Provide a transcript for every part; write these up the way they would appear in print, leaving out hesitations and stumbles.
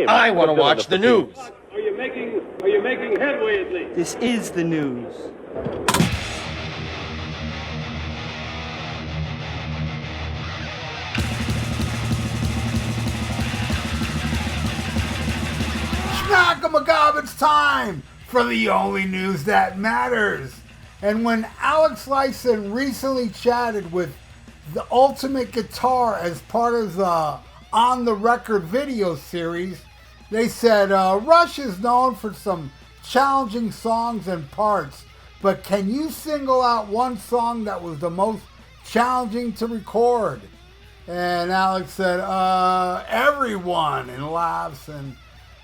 him. I want to watch the news. Are you making headway at least? This is the news. Schmack-a-magob, it's time for the only news that matters. And when Alex Lifeson recently chatted with the Ultimate Guitar as part of the On the Record video series, they said Rush is known for some challenging songs and parts, but can you single out one song that was the most challenging to record? And Alex said, everyone, and laughs. And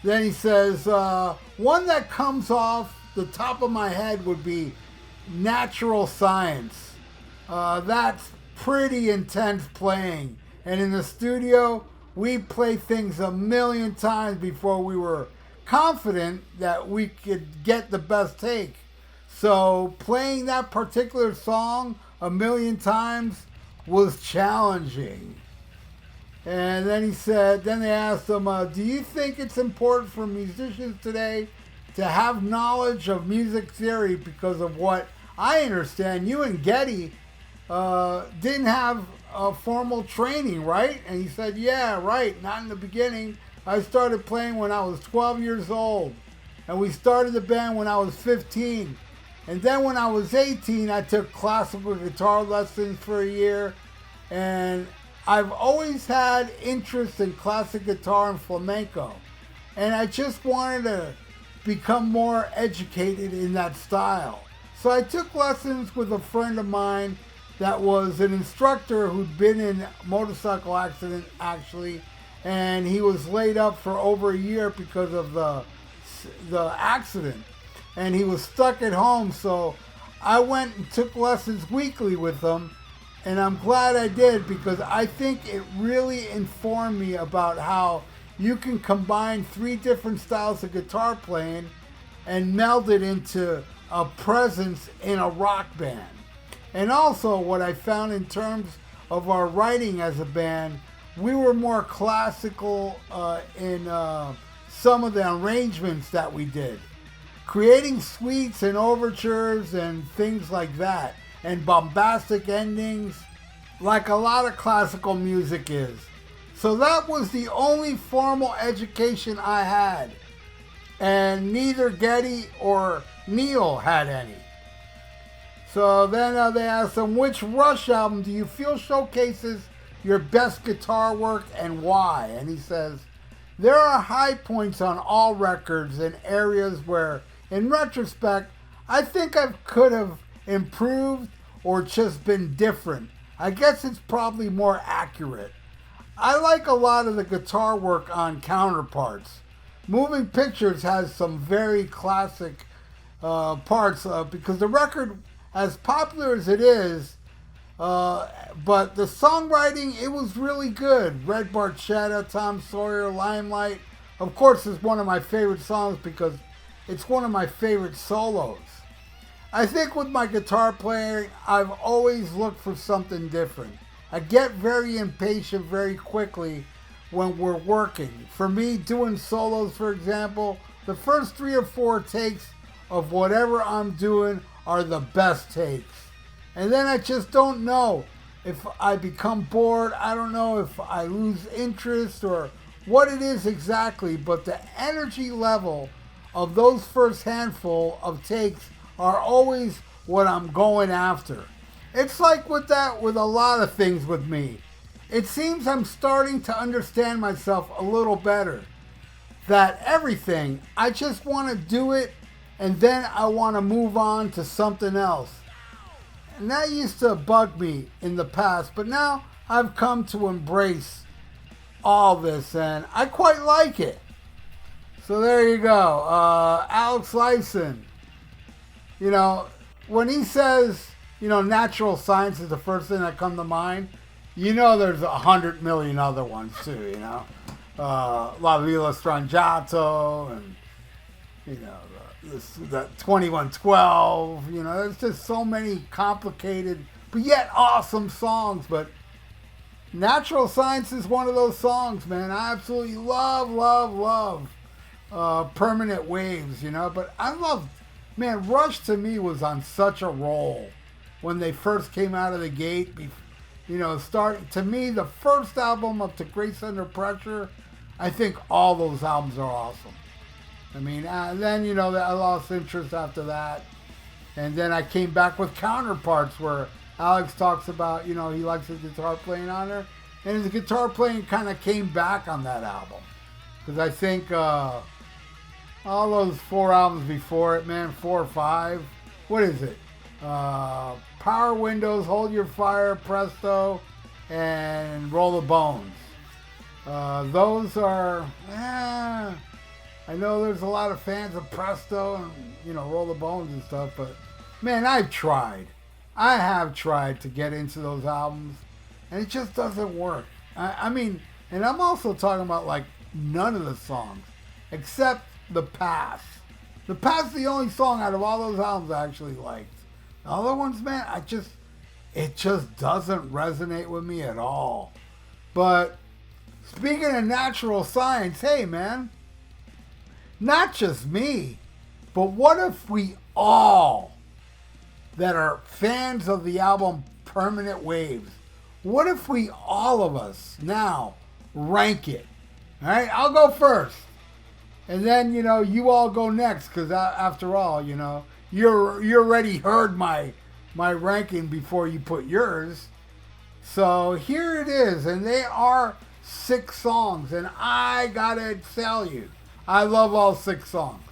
then he says, one that comes off the top of my head would be Natural Science. That's pretty intense playing. And in the studio, we play things a million times before we were confident that we could get the best take. So playing that particular song a million times was challenging. And then he said, then they asked him, do you think it's important for musicians today to have knowledge of music theory? Because of what I understand, you and Geddy didn't have a formal training, right? And he said, yeah, right, not in the beginning. I started playing when I was 12 years old. And we started the band when I was 15. And then when I was 18, I took classical guitar lessons for a year. And I've always had interest in classic guitar and flamenco. And I just wanted to become more educated in that style. So I took lessons with a friend of mine that was an instructor who'd been in a motorcycle accident, actually. And he was laid up for over a year because of the accident. And he was stuck at home, so I went and took lessons weekly with him. And I'm glad I did, because I think it really informed me about how you can combine 3 different styles of guitar playing and meld it into a presence in a rock band. And also what I found in terms of our writing as a band, we were more classical in some of the arrangements that we did. Creating suites and overtures and things like that, and bombastic endings, like a lot of classical music is. So that was the only formal education I had, and neither Geddy or Neil had any. So then they asked him, which Rush album do you feel showcases your best guitar work and why? And he says, there are high points on all records and areas where, in retrospect, I think I could have improved or just been different. I guess it's probably more accurate. I like a lot of the guitar work on Counterparts. Moving Pictures has some very classic parts because the record, as popular as it is, but the songwriting, it was really good. Red Barchetta, Tom Sawyer, Limelight, of course, is one of my favorite songs because it's one of my favorite solos. I think with my guitar playing, I've always looked for something different. I get very impatient very quickly when we're working. For me, doing solos, for example, the first 3 or 4 takes of whatever I'm doing are the best takes. And then I just don't know if I become bored. I don't know if I lose interest or what it is exactly, but the energy level of those first handful of takes are always what I'm going after. It's like with a lot of things with me. It seems I'm starting to understand myself a little better. That everything, I just want to do it and then I want to move on to something else. And that used to bug me in the past, but now I've come to embrace all this and I quite like it. So there you go. Alex Lifeson. You know, when he says, you know, natural science is the first thing that comes to mind, you know there's 100 million other ones too, you know. La Villa Strangiato and, you know, the 2112, you know, there's just so many complicated but yet awesome songs. But, Natural Science is one of those songs, man. I absolutely love Permanent Waves, you know. But I love, man, Rush to me was on such a roll when they first came out of the gate. You know, to me, the first album up to Grace Under Pressure, I think all those albums are awesome. I mean, then, you know, I lost interest after that. And then I came back with Counterparts, where Alex talks about, you know, he likes his guitar playing on there. And his guitar playing kind of came back on that album. Because I think all those 4 albums before it, man, 4 or 5, what is it? Power Windows, Hold Your Fire, Presto, and Roll the Bones. Those are, I know there's a lot of fans of Presto and, you know, Roll the Bones and stuff, but man, I have tried to get into those albums, and it just doesn't work. I mean, and I'm also talking about like none of the songs, except The Pass. The Pass is the only song out of all those albums I actually liked. The other ones, man, it just doesn't resonate with me at all. But speaking of Natural Science, hey man, not just me, but what if we all that are fans of the album Permanent Waves, what if we all of us now rank it? All right, I'll go first. And then, you know, you all go next, because after all, you know, you already heard my ranking before you put yours. So here it is, and they are 6 songs, and I gotta tell you, I love all 6 songs.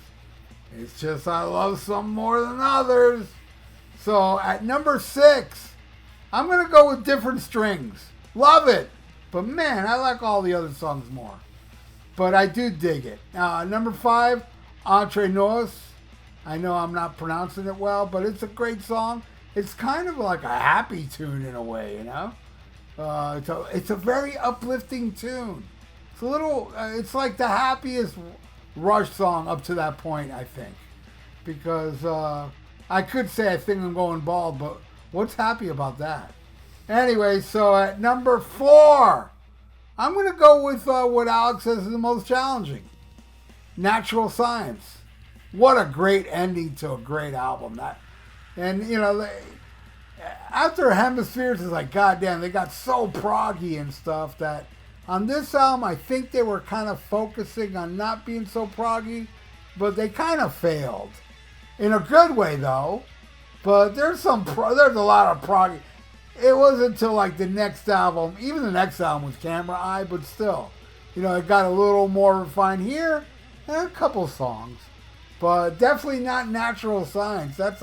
It's just I love some more than others. So at number 6, I'm gonna go with Different Strings. Love it, but man, I like all the other songs more. But I do dig it. Number 5, Entre Nos. I know I'm not pronouncing it well, but it's a great song. It's kind of like a happy tune in a way, you know? It's a very uplifting tune. It's a little, it's like the happiest Rush song up to that point, I think. Because I could say I think I'm going bald, but what's happy about that? Anyway, so at number 4, I'm going to go with what Alex says is the most challenging. Natural Science. What a great ending to a great album. And, you know, after Hemispheres, it's like, goddamn, they got so proggy and stuff that on this album, I think they were kind of focusing on not being so proggy, but they kind of failed. In a good way, though. But there's a lot of proggy. It wasn't until like the next album, even the next album was Camera Eye, but still, you know, it got a little more refined here, and a couple songs. But definitely not Natural Science. That's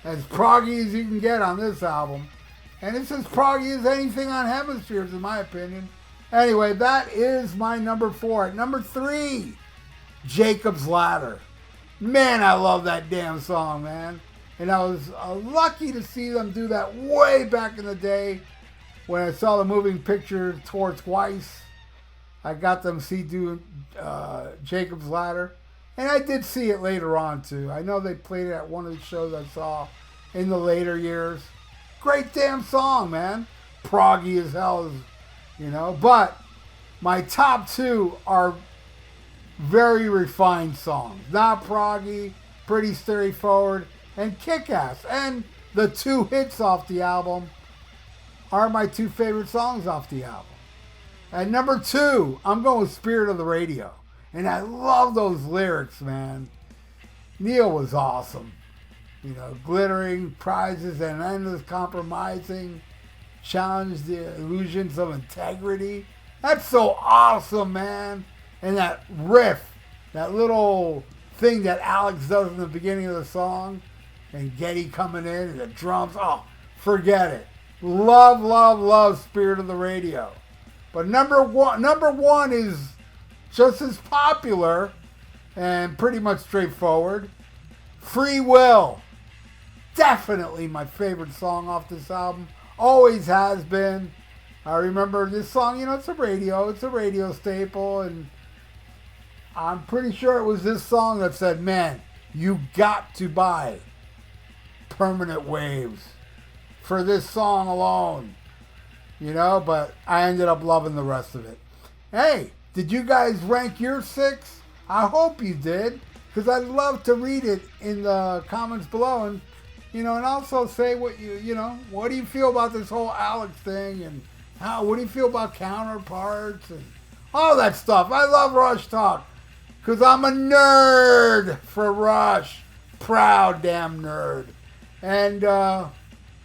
as proggy as you can get on this album. And it's as proggy as anything on Hemispheres, in my opinion. Anyway, that is my number 4. At number 3, Jacob's Ladder. Man, I love that damn song, man. And I was lucky to see them do that way back in the day when I saw the moving picture Tour Twice. I got them do Jacob's Ladder. And I did see it later on, too. I know they played it at one of the shows I saw in the later years. Great damn song, man. Proggy as hell, you know. But my top 2 are very refined songs. Not proggy, pretty straightforward, and kick-ass. And the 2 hits off the album are my 2 favorite songs off the album. At number 2, I'm going with Spirit of the Radio. And I love those lyrics, man. Neil was awesome. You know, glittering, prizes, and endless compromising. Challenge the illusions of integrity. That's so awesome, man. And that riff, that little thing that Alex does in the beginning of the song, and Getty coming in, and the drums, oh, forget it. Love Spirit of the Radio. But number one is just as popular and pretty much straightforward. Free Will. Definitely my favorite song off this album. Always has been. I remember this song, you know, it's a radio staple, and I'm pretty sure it was this song that said, man, you got to buy Permanent Waves for this song alone. you know, but I ended up loving the rest of it. Hey, did you guys rank your 6? I hope you did, because I'd love to read it in the comments below, and and also say what what do you feel about this whole Alex thing, and what do you feel about counterparts and all that stuff. I love Rush talk, because I'm a nerd for Rush, proud damn nerd, and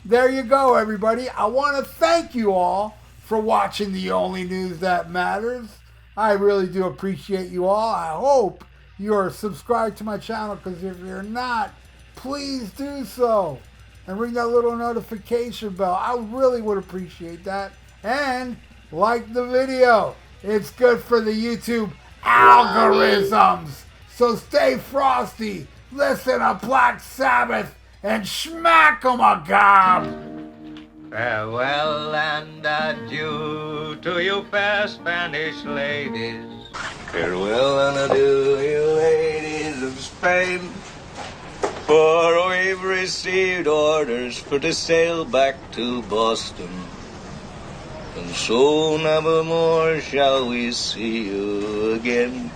there you go, everybody. I want to thank you all for watching The Only News That Matters. I really do appreciate you all. I hope you're subscribed to my channel, because if you're not, please do so. And ring that little notification bell. I really would appreciate that. And like the video. It's good for the YouTube algorithms. So stay frosty. Listen to Black Sabbath and smack 'em a gob. Farewell and adieu to you fair Spanish ladies. Farewell and adieu, you ladies of Spain. For we've received orders for to sail back to Boston. And so never more shall we see you again.